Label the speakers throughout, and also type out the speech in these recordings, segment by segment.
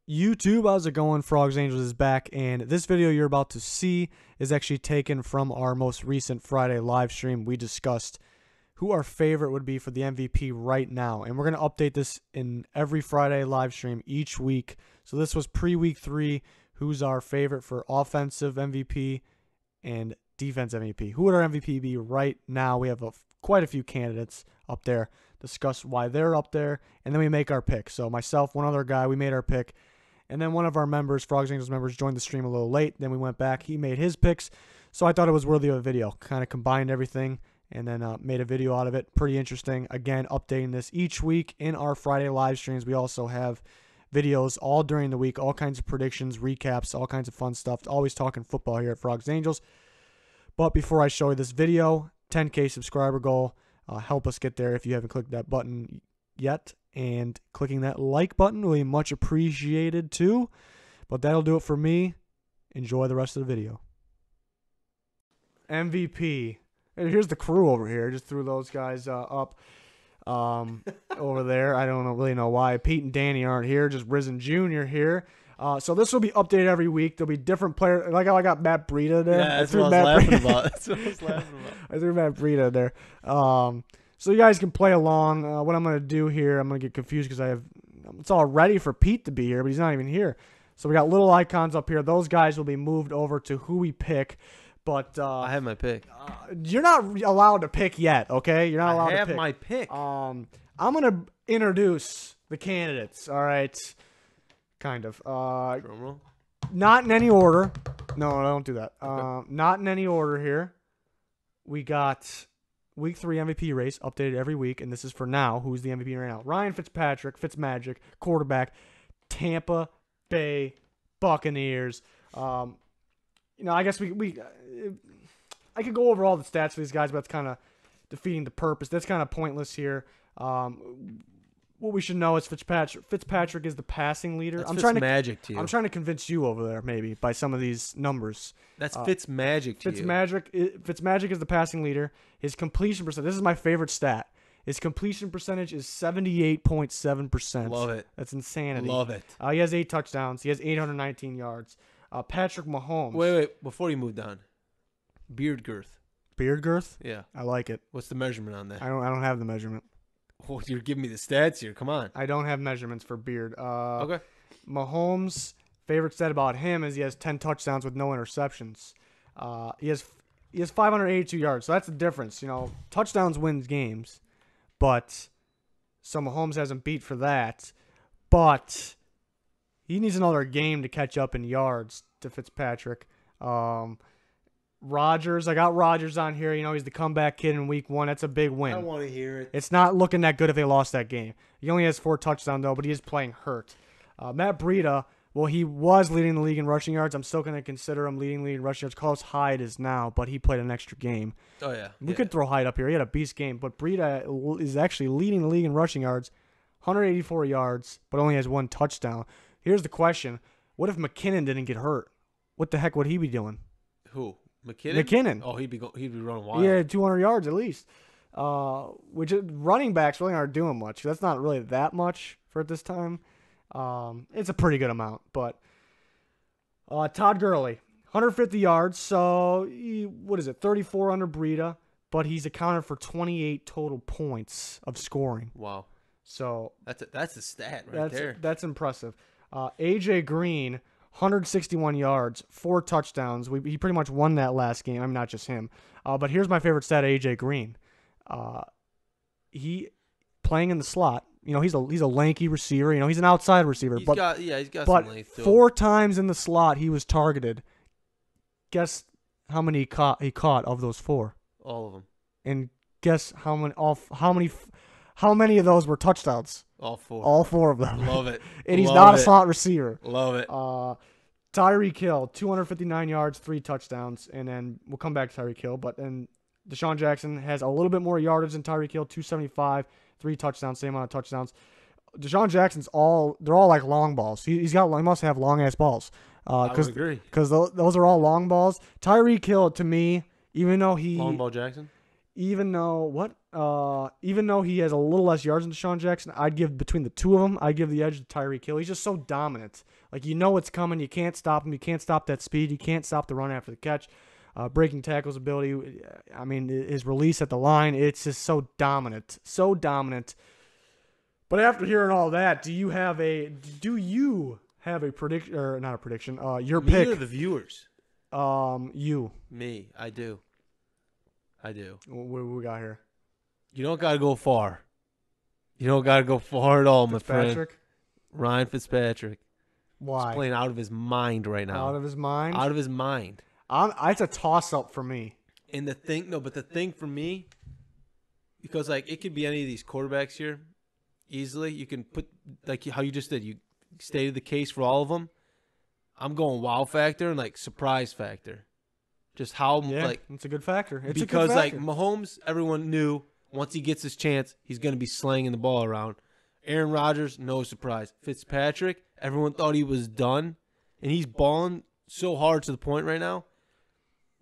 Speaker 1: YouTube, how's it going? Frogs Angels is back, and this video you're about to see is actually taken from our most recent Friday live stream. We discussed who our favorite would be for the MVP right now, and we're going to update this in every Friday live stream each week. So this was pre-week 3, who's our favorite for offensive MVP and defense MVP. Who would our MVP be right now? We have quite a few candidates up there. Discuss why they're up there, and then we make our pick. So myself, one other guy, we made our pick. And then one of our members, Frogs Angels members, joined the stream a little late. Then we went back. He made his picks. So I thought it was worthy of a video. Kind of combined everything and then made a video out of it. Pretty interesting. Again, updating this each week in our Friday live streams. We also have videos all during the week, all kinds of predictions, recaps, all kinds of fun stuff. Always talking football here at Frogs Angels. But before I show you this video, 10K subscriber goal. Help us get there if you haven't clicked that button yet. And clicking that like button will be much appreciated too. But that'll do it for me. Enjoy the rest of the video. MVP. And here's the crew over here. Just threw those guys up over there. I don't really know why. Pete and Danny aren't here. Just Risen Jr. here. So this will be updated every week. There'll be different players. Like how I got Matt Breida there.
Speaker 2: Yeah, that's what I was laughing about. That's what I was laughing about.
Speaker 1: I threw Matt Breida there. So you guys can play along. What I'm going to do here, I'm going to get confused because it's all ready for Pete to be here, but he's not even here. So we got little icons up here. Those guys will be moved over to who we pick. But
Speaker 2: I have my pick.
Speaker 1: You're not allowed to pick yet, okay? You're not allowed to pick.
Speaker 2: I have my pick.
Speaker 1: I'm going to introduce the candidates, all right? Kind of.
Speaker 2: Drum roll.
Speaker 1: Not in any order. No, don't do that. Not in any order here. We got Week 3 MVP race, updated every week, and this is for now. Who's the MVP right now? Ryan Fitzpatrick, Fitzmagic, quarterback, Tampa Bay Buccaneers. I guess I could go over all the stats for these guys, but that's kind of defeating the purpose. That's kind of pointless here. What we should know is Fitzpatrick is the passing leader.
Speaker 2: That's Fitzmagic to you.
Speaker 1: I'm trying to convince you over there, maybe, by some of these numbers.
Speaker 2: That's Fitzmagic to you.
Speaker 1: Fitzmagic is the passing leader. His completion percentage, this is my favorite stat. His completion percentage is 78.7%.
Speaker 2: Love it.
Speaker 1: That's insanity.
Speaker 2: Love it.
Speaker 1: He has 8 touchdowns. He has 819 yards. Patrick Mahomes.
Speaker 2: Wait. Before you move down. Beard girth.
Speaker 1: Beard girth?
Speaker 2: Yeah.
Speaker 1: I like it.
Speaker 2: What's the measurement on that?
Speaker 1: I don't have the measurement.
Speaker 2: Well, you're giving me the stats here. Come on.
Speaker 1: I don't have measurements for beard.
Speaker 2: Okay.
Speaker 1: Mahomes, favorite stat about him is he has 10 touchdowns with no interceptions. He has 582 yards, so that's the difference. Touchdowns wins games, but so Mahomes hasn't beat for that. But he needs another game to catch up in yards to Fitzpatrick. Rodgers, I got Rodgers on here. He's the comeback kid in week 1. That's a big win.
Speaker 2: I want to hear it.
Speaker 1: It's not looking that good if they lost that game. He only has 4 touchdowns, though, but he is playing hurt. Matt Breida, well, he was leading the league in rushing yards. I'm still going to consider him leading the league in rushing yards. Carlos Hyde is now, but he played an extra game.
Speaker 2: Oh, yeah.
Speaker 1: We could throw Hyde up here. He had a beast game, but Breida is actually leading the league in rushing yards, 184 yards, but only has 1 touchdown. Here's the question. What if McKinnon didn't get hurt? What the heck would he be doing?
Speaker 2: Who? McKinnon? Oh, he'd be running wild.
Speaker 1: Yeah, 200 yards at least. Which running backs really aren't doing much. That's not really that much for at this time. It's a pretty good amount, but Todd Gurley, 150 yards. So what is it? 34 under Breida, but he's accounted for 28 total points of scoring.
Speaker 2: Wow.
Speaker 1: So
Speaker 2: that's a stat right there.
Speaker 1: That's impressive. AJ Green, 161 yards, 4 touchdowns. He pretty much won that last game. I mean, not just him. But here's my favorite stat, AJ Green. He playing in the slot. He's a lanky receiver. He's an outside receiver.
Speaker 2: He's got some length to him.
Speaker 1: 4 times in the slot he was targeted. Guess how many he caught of those 4?
Speaker 2: All of them.
Speaker 1: And guess how many of those were touchdowns?
Speaker 2: All 4.
Speaker 1: All 4 of them.
Speaker 2: Love it.
Speaker 1: And he's not a slot receiver.
Speaker 2: Love it.
Speaker 1: Tyreek Hill, 259 yards, 3 touchdowns. And then we'll come back to Tyreek Hill. But then Deshaun Jackson has a little bit more yardage than Tyreek Hill, 275, 3 touchdowns, same amount of touchdowns. Deshaun Jackson's they're all like long balls. He must have long-ass balls.
Speaker 2: I would agree.
Speaker 1: Because those are all long balls. Tyreek Hill, to me, even though he...
Speaker 2: Long ball Jackson?
Speaker 1: even though he has a little less yards than Deshaun Jackson, I'd give between the two of them, I'd give the edge to Tyreek Hill. He's just so dominant. Like, you know what's coming. You can't stop him. You can't stop that speed. You can't stop the run after the catch. Breaking tackles ability. I mean, his release at the line, it's just so dominant. So dominant. But after hearing all that, do you have a prediction, or not a prediction, your
Speaker 2: Me
Speaker 1: pick?
Speaker 2: or the viewers?
Speaker 1: You.
Speaker 2: Me. I do.
Speaker 1: What do we got here?
Speaker 2: You don't got to go far. You don't got to go far at all, my friend.
Speaker 1: Fitzpatrick?
Speaker 2: Ryan Fitzpatrick.
Speaker 1: Why?
Speaker 2: He's playing out of his mind right now.
Speaker 1: Out of his mind?
Speaker 2: Out of his mind.
Speaker 1: It's a toss-up for me.
Speaker 2: And the thing for me, because like it could be any of these quarterbacks here, easily. You can put, like how you just did, you stated the case for all of them. I'm going wow factor and like surprise factor. Just how
Speaker 1: it's a good factor.
Speaker 2: Because like Mahomes, everyone knew once he gets his chance, he's going to be slanging the ball around. Aaron Rodgers, no surprise. Fitzpatrick, everyone thought he was done, and he's balling so hard to the point right now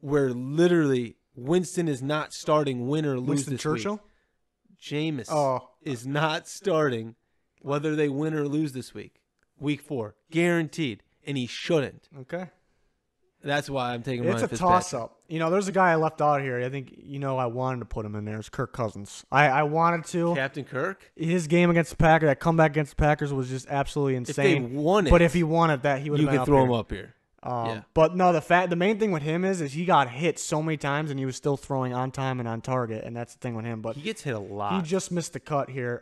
Speaker 2: where literally Winston is not starting win or lose
Speaker 1: Winston
Speaker 2: this
Speaker 1: Churchill?
Speaker 2: week. Jameis is not starting whether they win or lose this week. Week 4, guaranteed, and he shouldn't.
Speaker 1: Okay.
Speaker 2: That's why I'm taking Ryan Fitzpatrick.
Speaker 1: It's a toss-up. There's a guy I left out here. I think, I wanted to put him in there. It's Kirk Cousins. I wanted to.
Speaker 2: Captain Kirk?
Speaker 1: His game against the Packers, that comeback against the Packers was just absolutely insane.
Speaker 2: If they won it.
Speaker 1: But if he won it, he would have been
Speaker 2: You could throw him up here. Yeah.
Speaker 1: But no, the main thing with him is he got hit so many times and he was still throwing on time and on target, and that's the thing with him. But
Speaker 2: he gets hit a lot.
Speaker 1: He just missed the cut here.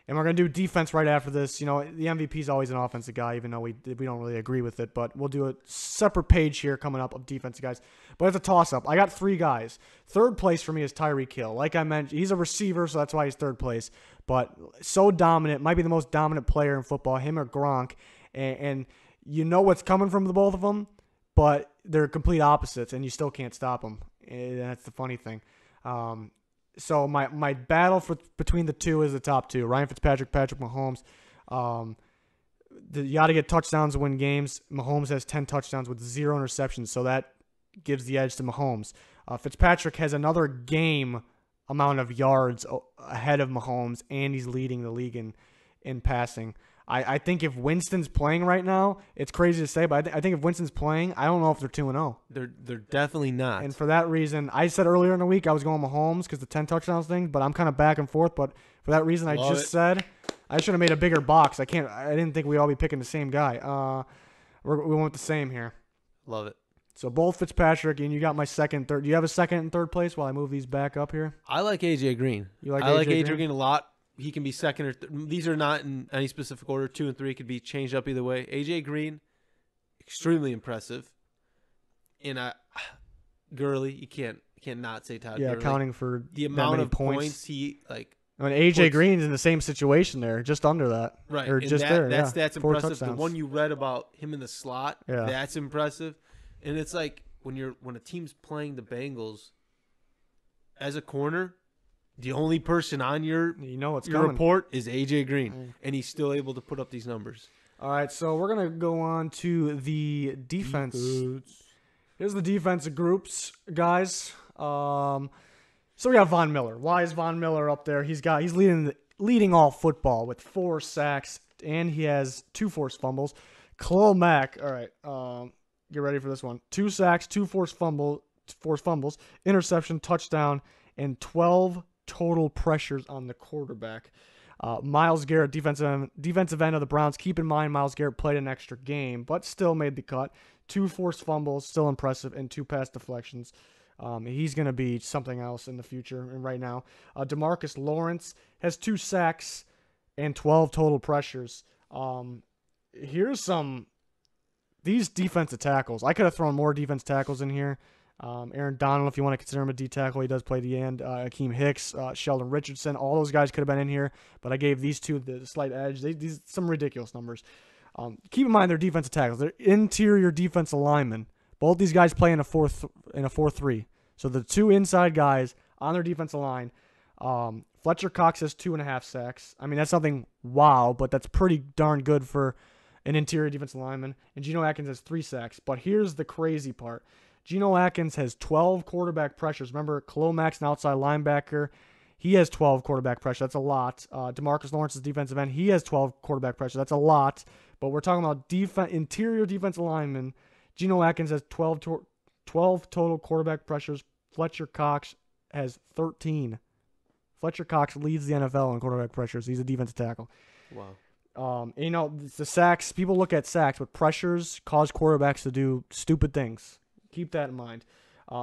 Speaker 1: And we're gonna do defense right after this. The MVP is always an offensive guy, even though we don't really agree with it. But we'll do a separate page here coming up of defensive guys. But it's a toss-up. I got 3 guys. Third place for me is Tyreek Hill. Like I mentioned, he's a receiver, so that's why he's third place. But so dominant, might be the most dominant player in football, him or Gronk. And you know what's coming from the both of them, but they're complete opposites, and you still can't stop them. And that's the funny thing. So my battle between the two is the top 2. Ryan Fitzpatrick, Patrick Mahomes. You got to get touchdowns to win games. Mahomes has 10 touchdowns with 0 interceptions, so that gives the edge to Mahomes. Fitzpatrick has another game amount of yards ahead of Mahomes, and he's leading the league in passing. I think if Winston's playing right now, it's crazy to say, but I think if Winston's playing, I don't know if they're 2-0.
Speaker 2: They're definitely not.
Speaker 1: And for that reason, I said earlier in the week I was going Mahomes because the 10 touchdowns thing, but I'm kind of back and forth. But for that reason, said I should have made a bigger box. I didn't think we'd all be picking the same guy. We went the same here.
Speaker 2: Love it.
Speaker 1: So both Fitzpatrick, and you got my second, third. Do you have a second and third place while I move these back up here?
Speaker 2: I like AJ Green.
Speaker 1: I like AJ
Speaker 2: Green a lot. He can be second or these are not in any specific order. 2 and 3 could be changed up either way. AJ Green, extremely impressive. And Gurley, you can't not say Todd.
Speaker 1: Yeah,
Speaker 2: Gurley.
Speaker 1: accounting for
Speaker 2: the amount of points he like.
Speaker 1: I mean, AJ Green's in the same situation there, just under that,
Speaker 2: right?
Speaker 1: Or
Speaker 2: and
Speaker 1: just there.
Speaker 2: That's
Speaker 1: 4
Speaker 2: impressive.
Speaker 1: touchdowns.
Speaker 2: The one you read about him in the slot, that's impressive. And it's like when a team's playing the Bengals as a corner. The only person on your report is AJ Green, and he's still able to put up these numbers.
Speaker 1: All right, so we're gonna go on to the defense. Here's the defensive groups, guys. So we got Von Miller. Why is Von Miller up there? He's leading all football with 4 sacks, and he has 2 forced fumbles. Khalil Mack. All right, get ready for this one. 2 sacks, 2 forced fumbles, interception, touchdown, and 12 total pressures on the quarterback. Myles Garrett, defensive end of the Browns. Keep in mind, Myles Garrett played an extra game, but still made the cut. 2 forced fumbles, still impressive, and 2 pass deflections. He's going to be something else in the future and right now. DeMarcus Lawrence has 2 sacks and 12 total pressures. Here's these defensive tackles. I could have thrown more defense tackles in here. Aaron Donald, if you want to consider him a D tackle, he does play the end. Akeem Hicks, Sheldon Richardson, all those guys could have been in here, but I gave these 2 the slight edge. These some ridiculous numbers. Keep in mind they're defensive tackles. They're interior defensive linemen. Both these guys play in a 4-3. So the 2 inside guys on their defensive line. Fletcher Cox has 2.5 sacks. I mean, that's something wow, but that's pretty darn good for an interior defensive lineman. And Geno Atkins has 3 sacks. But here's the crazy part. Geno Atkins has 12 quarterback pressures. Remember, Khalil Mack's an outside linebacker. He has 12 quarterback pressure. That's a lot. DeMarcus Lawrence's defensive end. He has 12 quarterback pressure. That's a lot. But we're talking about interior defensive linemen. Geno Atkins has 12 total quarterback pressures. Fletcher Cox has 13. Fletcher Cox leads the NFL in quarterback pressures. He's a defensive tackle.
Speaker 2: Wow.
Speaker 1: The sacks, people look at sacks, but pressures cause quarterbacks to do stupid things. Keep that in mind.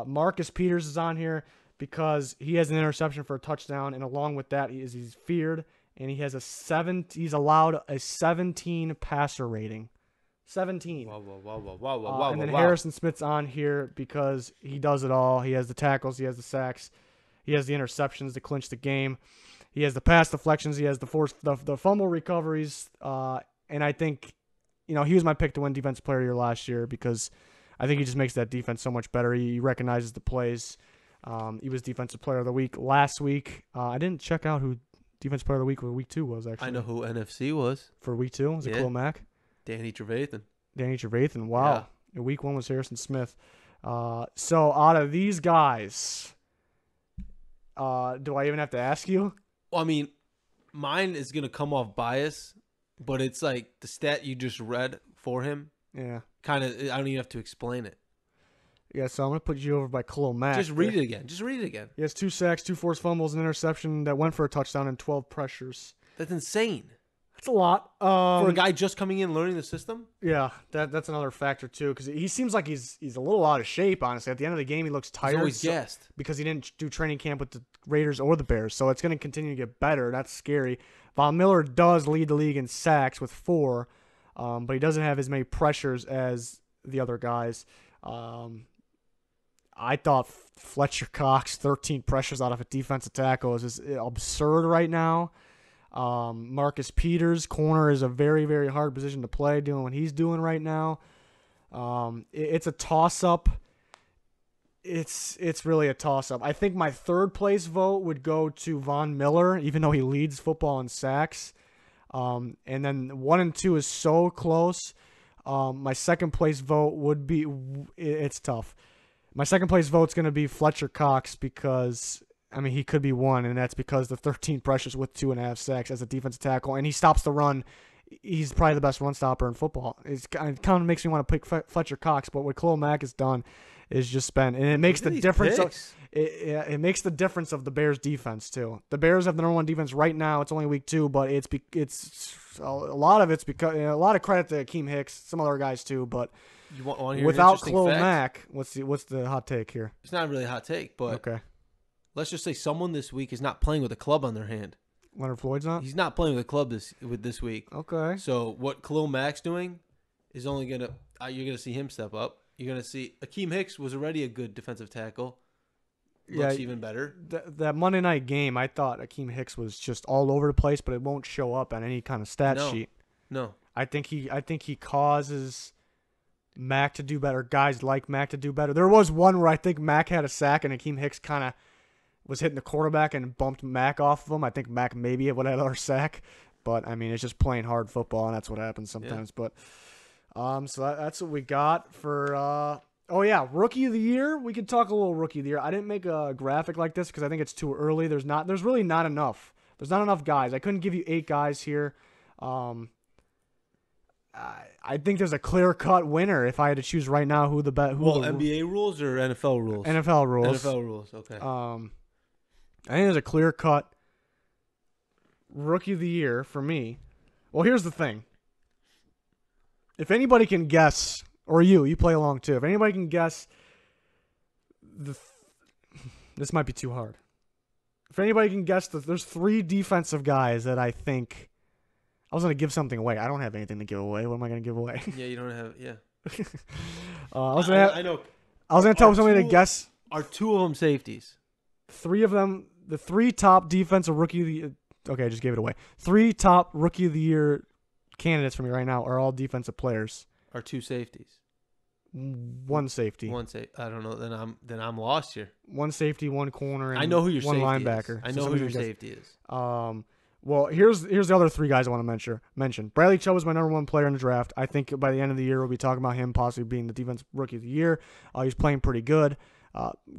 Speaker 1: Marcus Peters is on here because he has an interception for a touchdown, and along with that, he's feared, and he's allowed a 17 passer rating. 17.
Speaker 2: Wow.
Speaker 1: And then Harrison Smith's on here because he does it all. He has the tackles, he has the sacks, he has the interceptions to clinch the game. He has the pass deflections. He has the fumble recoveries. And I think, he was my pick to win Defensive Player of the Year last year because I think he just makes that defense so much better. He recognizes the plays. He was Defensive Player of the Week last week. I didn't check out who Defensive Player of the Week for Week 2 was, actually.
Speaker 2: I know who NFC was.
Speaker 1: For Week 2? Was it Khalil Mack?
Speaker 2: Danny Trevathan.
Speaker 1: Wow. Yeah. Week 1 was Harrison Smith. So out of these guys, do I even have to ask you?
Speaker 2: Well, I mean, mine is going to come off bias, but it's like the stat you just read for him.
Speaker 1: Yeah.
Speaker 2: Kind of, I don't even have to explain it.
Speaker 1: Yeah, so I'm going to put you over by Khalil Mack.
Speaker 2: Just read it again.
Speaker 1: He has 2 sacks, 2 forced fumbles, an interception that went for a touchdown, and 12 pressures.
Speaker 2: That's insane.
Speaker 1: That's a lot.
Speaker 2: For a guy just coming in learning the system?
Speaker 1: Yeah, that's another factor, too, because he seems like he's a little out of shape, honestly. At the end of the game, he looks tired.
Speaker 2: He's always gassed.
Speaker 1: Because he didn't do training camp with the Raiders or the Bears, so it's going to continue to get better. That's scary. Von Miller does lead the league in sacks with 4, but he doesn't have as many pressures as the other guys. I thought Fletcher Cox, 13 pressures out of a defensive tackle is absurd right now. Marcus Peters, corner, is a very, very hard position to play, doing what he's doing right now. It's a toss-up. It's really a toss-up. I think my third place vote would go to Von Miller, even though he leads football in sacks. And then 1 and 2 is so close. My second place vote would be – it's tough. My second place vote's going to be Fletcher Cox because, he could be 1, and that's because the 13 pressures with 2.5 sacks as a defensive tackle, and he stops the run. He's probably the best run stopper in football. It kind of makes me want to pick Fletcher Cox, but what Khalil Mack has done is just been, and it makes the difference. It makes the difference of the Bears' defense too. The Bears have the number 1 defense right now. It's only week 2, but it's a lot of it's because a lot of credit to Akeem Hicks, some other guys too, but.
Speaker 2: You want to hear
Speaker 1: without
Speaker 2: an
Speaker 1: Khalil
Speaker 2: fact?
Speaker 1: Mack, what's the hot take here?
Speaker 2: It's not really a hot take, but
Speaker 1: okay.
Speaker 2: Let's just say someone this week is not playing with a club on their hand.
Speaker 1: Leonard Floyd's not?
Speaker 2: He's not playing with a club this week.
Speaker 1: Okay.
Speaker 2: So what Khalil Mack's doing is only you're gonna see him step up. You're gonna see Akeem Hicks was already a good defensive tackle. Looks even better.
Speaker 1: That Monday night game, I thought Akeem Hicks was just all over the place, but it won't show up on any kind of stat sheet.
Speaker 2: No.
Speaker 1: I think he causes Mack to do better. Guys like Mack to do better. There was one where I think Mack had a sack and Akeem Hicks kind of was hitting the quarterback and bumped Mack off of him. I think Mack maybe would have had another sack, but it's just playing hard football, and that's what happens sometimes. Yeah. But so that's what we got for. Rookie of the year. We could talk a little rookie of the year. I didn't make a graphic like this because I think it's too early. There's really not enough. There's not enough guys. I couldn't give you 8 guys here. I think there's a clear-cut winner if I had to choose right now who the best.
Speaker 2: NBA rules or NFL rules?
Speaker 1: NFL rules.
Speaker 2: NFL rules. Okay.
Speaker 1: I think there's a clear-cut rookie of the year for me. Well, here's the thing. If anybody can guess, or you play along too. If anybody can guess, this might be too hard. If anybody can guess, there's 3 defensive guys that I think. I was going to give something away. I don't have anything to give away. What am I going to give away?
Speaker 2: Yeah, you don't have. Yeah.
Speaker 1: I know. I was going to tell somebody to guess.
Speaker 2: Are 2 of them safeties?
Speaker 1: 3 of them, the 3 top defensive rookie of the year. Okay, I just gave it away. 3 top rookie of the year candidates for me right now are all defensive players.
Speaker 2: Are 2 safeties?
Speaker 1: 1 safety.
Speaker 2: I don't know. Then I'm lost here.
Speaker 1: 1 safety, 1 corner, and
Speaker 2: I know who your
Speaker 1: 1
Speaker 2: safety
Speaker 1: linebacker.
Speaker 2: Is. I know who your safety is.
Speaker 1: Well, here's the other three guys I want to mention. Bradley Chubb was my number one player in the draft. I think by the end of the year, we'll be talking about him possibly being the defensive rookie of the year. He's playing pretty good.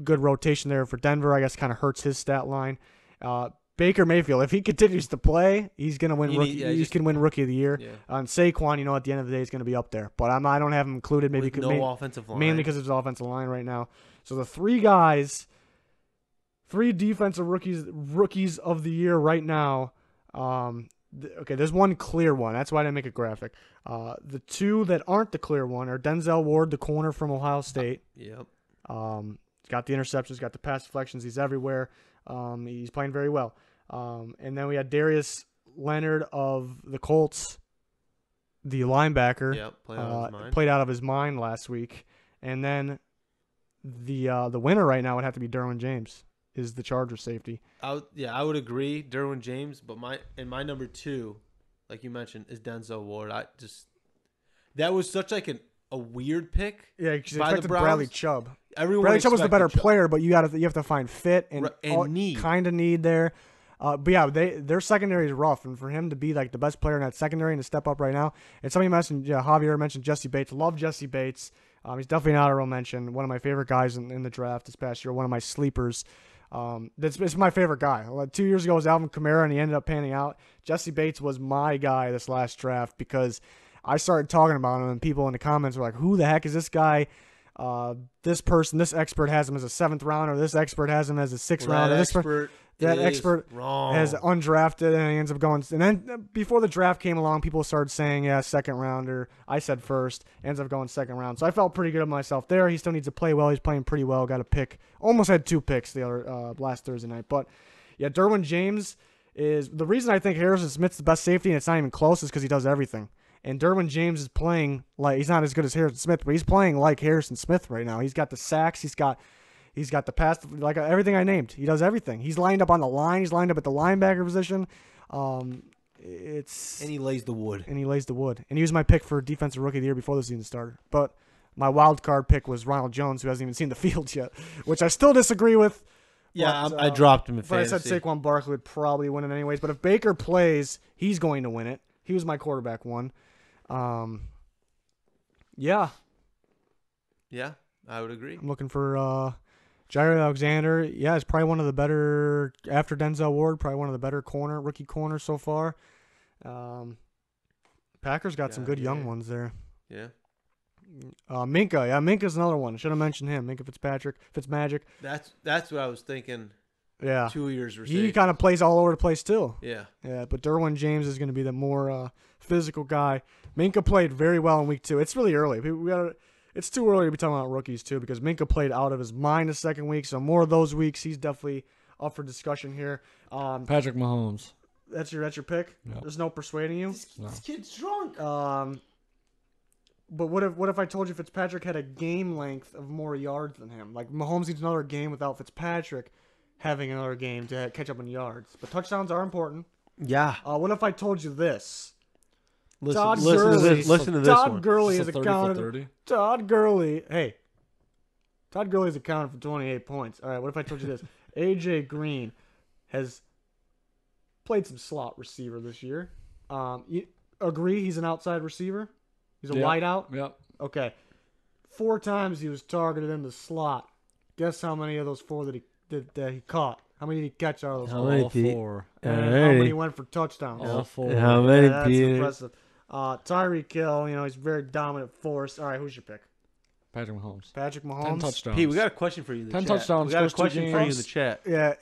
Speaker 1: Good rotation there for Denver. I guess kind of hurts his stat line. Baker Mayfield, if he continues to play, he's gonna win. He's gonna win rookie of the year.
Speaker 2: Yeah.
Speaker 1: And Saquon, at the end of the day, is gonna be up there. But I don't have him included. Maybe
Speaker 2: With no offensive line,
Speaker 1: mainly because of his offensive line right now. So the three guys, three defensive rookies of the year right now. Okay, there's one clear one. That's why I didn't make a graphic. The two that aren't the clear one are Denzel Ward, the corner from Ohio State.
Speaker 2: Yep.
Speaker 1: He's got the interceptions, got the pass deflections. He's everywhere. He's playing very well. And then we had Darius Leonard of the Colts, the linebacker.
Speaker 2: Yep,
Speaker 1: played out of his mind last week. And then the winner right now would have to be Derwin James, is the Chargers safety.
Speaker 2: I would agree, Derwin James. But my number two, like you mentioned, is Denzel Ward. That was such like a weird pick.
Speaker 1: Yeah, because you expected Bradley Chubb.
Speaker 2: Bradley
Speaker 1: Chubb was the better player, but you have to find fit and
Speaker 2: need
Speaker 1: kind of need there. But yeah, their secondary is rough, and for him to be like the best player in that secondary and to step up right now, and somebody mentioned, Javier mentioned Jesse Bates. Love Jesse Bates. He's definitely an honorable mention. One of my favorite guys in the draft this past year. One of my sleepers. It's my favorite guy. 2 years ago was Alvin Kamara, and he ended up panning out. Jesse Bates was my guy this last draft because I started talking about him, and people in the comments were like, "Who the heck is this guy?" This expert has him as a 7th rounder. This expert has him as a 6th rounder. That expert has undrafted, and he ends up going. And then before the draft came along, people started saying, "Yeah, 2nd rounder." I said first. Ends up going 2nd round. So I felt pretty good of myself there. He still needs to play well. He's playing pretty well. Got a pick. Almost had 2 picks the other last Thursday night. But yeah, Derwin James is the reason I think Harrison Smith's the best safety, and it's not even close, is because he does everything. And Derwin James is playing like he's not as good as Harrison Smith, but he's playing like Harrison Smith right now. He's got the sacks, he's got the pass, like everything I named. He does everything. He's lined up on the line. He's lined up at the linebacker position. And
Speaker 2: he lays the wood.
Speaker 1: And he was my pick for defensive rookie of the year before the season started. But my wild card pick was Ronald Jones, who hasn't even seen the field yet, which I still disagree with.
Speaker 2: Yeah, I dropped him in fantasy.
Speaker 1: But I said Saquon Barkley would probably win it anyways. But if Baker plays, he's going to win it. He was my quarterback one. Yeah,
Speaker 2: I would agree.
Speaker 1: I'm looking for Jair Alexander. Yeah, he's probably one of the better after Denzel Ward. Probably one of the better rookie corners so far. Packers got some good young ones there.
Speaker 2: Yeah.
Speaker 1: Minka. Yeah, Minka's another one. Should have mentioned him. Minka Fitzmagic.
Speaker 2: That's what I was thinking.
Speaker 1: Yeah.
Speaker 2: 2 years.
Speaker 1: He kind of plays all over the place too.
Speaker 2: Yeah.
Speaker 1: Yeah, but Derwin James is going to be the more physical guy. Minka played very well in week 2. It's really early. It's too early to be talking about rookies too because Minka played out of his mind the second week. So more of those weeks, he's definitely up for discussion here.
Speaker 3: Patrick Mahomes.
Speaker 1: That's your pick.
Speaker 3: Yep.
Speaker 1: There's no persuading you.
Speaker 2: This kid's drunk.
Speaker 1: But what if I told you Fitzpatrick had a game length of more yards than him? Like Mahomes needs another game without Fitzpatrick having another game to catch up in yards. But touchdowns are important.
Speaker 2: Yeah.
Speaker 1: What if I told you this?
Speaker 2: Listen to this one.
Speaker 1: Todd Gurley is
Speaker 3: 30
Speaker 1: accounted.
Speaker 3: for 30.
Speaker 1: Todd Gurley is accounted for 28 points. All right. What if I told you this? AJ Green has played some slot receiver this year. You agree he's an outside receiver? He's a wide out?
Speaker 3: Yep.
Speaker 1: Okay. 4 times he was targeted in the slot. Guess how many of those 4 that he caught? How many did he catch out of those 4?
Speaker 3: All 4.
Speaker 1: And how many went for touchdowns?
Speaker 3: All 4.
Speaker 2: How many,
Speaker 1: That's
Speaker 2: Peter?
Speaker 1: impressive. Tyreek Hill, he's a very dominant force. All right, who's your pick?
Speaker 3: Patrick Mahomes.
Speaker 1: Patrick
Speaker 3: 10
Speaker 1: touchdowns.
Speaker 3: touchdowns.
Speaker 2: Pete, we got a question for you in the
Speaker 3: 10
Speaker 2: chat.
Speaker 3: touchdowns,
Speaker 2: We got a
Speaker 3: first 2
Speaker 2: question for you in
Speaker 3: games.
Speaker 2: the chat.
Speaker 1: Yeah.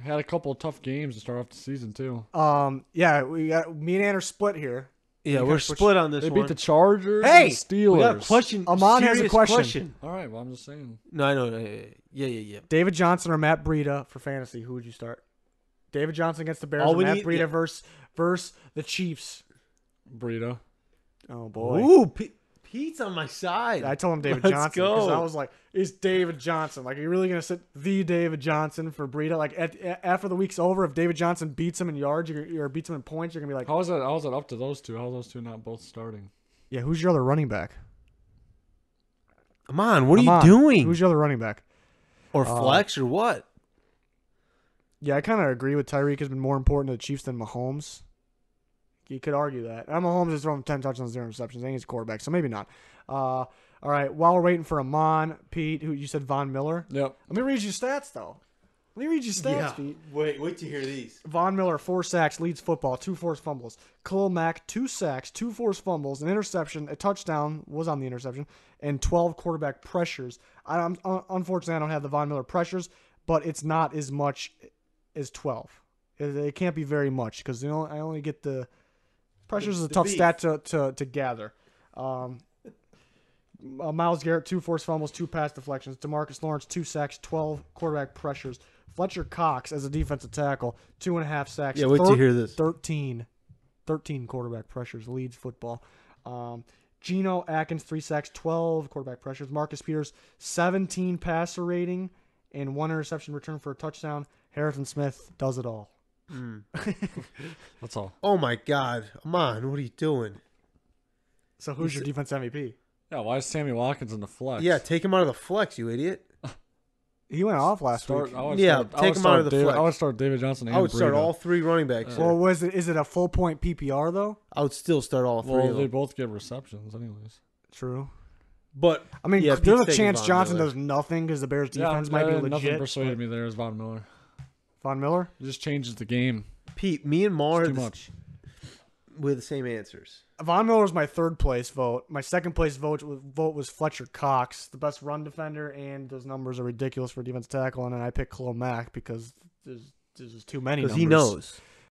Speaker 3: Had a couple of tough games to start off the season too.
Speaker 1: Yeah. We got me and Ann are split here.
Speaker 2: Yeah, we're split on this
Speaker 3: They
Speaker 2: one.
Speaker 3: beat the Chargers
Speaker 1: Hey!
Speaker 3: and the Steelers.
Speaker 2: We got a question.
Speaker 1: Amon has a
Speaker 2: serious
Speaker 1: question.
Speaker 3: All right, well, I'm just saying.
Speaker 2: No, I know. Yeah.
Speaker 1: David Johnson or Matt Breida for fantasy? Who would you start? David Johnson against the Bears
Speaker 2: All
Speaker 1: or
Speaker 2: we
Speaker 1: Matt
Speaker 2: need-
Speaker 1: Breida versus the Chiefs?
Speaker 3: Breida.
Speaker 1: Oh, boy.
Speaker 2: Ooh, Pete's on my side.
Speaker 1: I told him David
Speaker 2: Let's
Speaker 1: Johnson because
Speaker 2: go.
Speaker 1: I was like, "Is David Johnson like? Are you really gonna sit the David Johnson for Breida? Like after the week's over, if David Johnson beats him in yards or beats him in points, you're gonna be like,
Speaker 3: How is that up to those two? How are those two not both starting?
Speaker 1: yeah, who's your other running back?
Speaker 2: Come on, what are you doing?
Speaker 1: Who's your other running back?
Speaker 2: Or flex or what?
Speaker 1: Yeah, I kind of agree with Tyreek has been more important to the Chiefs than Mahomes. You could argue that. And Mahomes has thrown 10 touchdowns, 0 interceptions. I think he's a quarterback, so maybe not. All right, while we're waiting for Amon, Pete, who you said Von Miller.
Speaker 3: Yep.
Speaker 1: Let me read you stats, though. Pete.
Speaker 2: Wait to hear these.
Speaker 1: Von Miller, 4 sacks, leads football, 2 forced fumbles. Khalil Mack, 2 sacks, 2 forced fumbles, an interception, a touchdown was on the interception, and 12 quarterback pressures. Unfortunately, I don't have the Von Miller pressures, but it's not as much as 12. It can't be very much because I only get the pressures is a tough stat to gather. Myles Garrett, 2 forced fumbles, 2 pass deflections. DeMarcus Lawrence, 2 sacks, 12 quarterback pressures. Fletcher Cox as a defensive tackle, 2.5 sacks.
Speaker 2: Yeah, wait to hear this.
Speaker 1: 13 quarterback pressures, leads football. Geno Atkins, 3 sacks, 12 quarterback pressures. Marcus Peters, 17 passer rating and 1 interception return for a touchdown. Harrison Smith does it all.
Speaker 3: That's all.
Speaker 2: Oh, my God. Amon, what are you doing?
Speaker 1: So who's your defense MVP?
Speaker 3: Yeah, why is Sammy Watkins in the flex?
Speaker 2: Yeah, take him out of the flex, you idiot.
Speaker 1: He went off last week.
Speaker 2: Take him out of the flex.
Speaker 3: I would start David Johnson and
Speaker 2: I would start
Speaker 3: Breida.
Speaker 2: all 3 running backs.
Speaker 1: Well, is it a full point PPR though?
Speaker 2: I would still start all 3
Speaker 3: Well,
Speaker 2: of
Speaker 3: they
Speaker 2: them.
Speaker 3: both get receptions anyways.
Speaker 1: True.
Speaker 2: But
Speaker 1: I mean,
Speaker 2: yeah,
Speaker 1: there's a
Speaker 2: Pete's
Speaker 1: chance
Speaker 2: taking Von
Speaker 1: Johnson
Speaker 2: Miller.
Speaker 1: does nothing because the Bears' defense might be legit.
Speaker 3: Nothing persuaded me there is Von Miller.
Speaker 1: Von Miller?
Speaker 3: It just changes the game.
Speaker 2: Pete, me and Mar
Speaker 3: It's too much.
Speaker 2: we have the same answers.
Speaker 1: Von Miller was my 3rd place vote. My 2nd place vote was Fletcher Cox, the best run defender, and those numbers are ridiculous for defense tackle. And then I picked Khalil Mack because there's just too many numbers.
Speaker 2: Because he knows.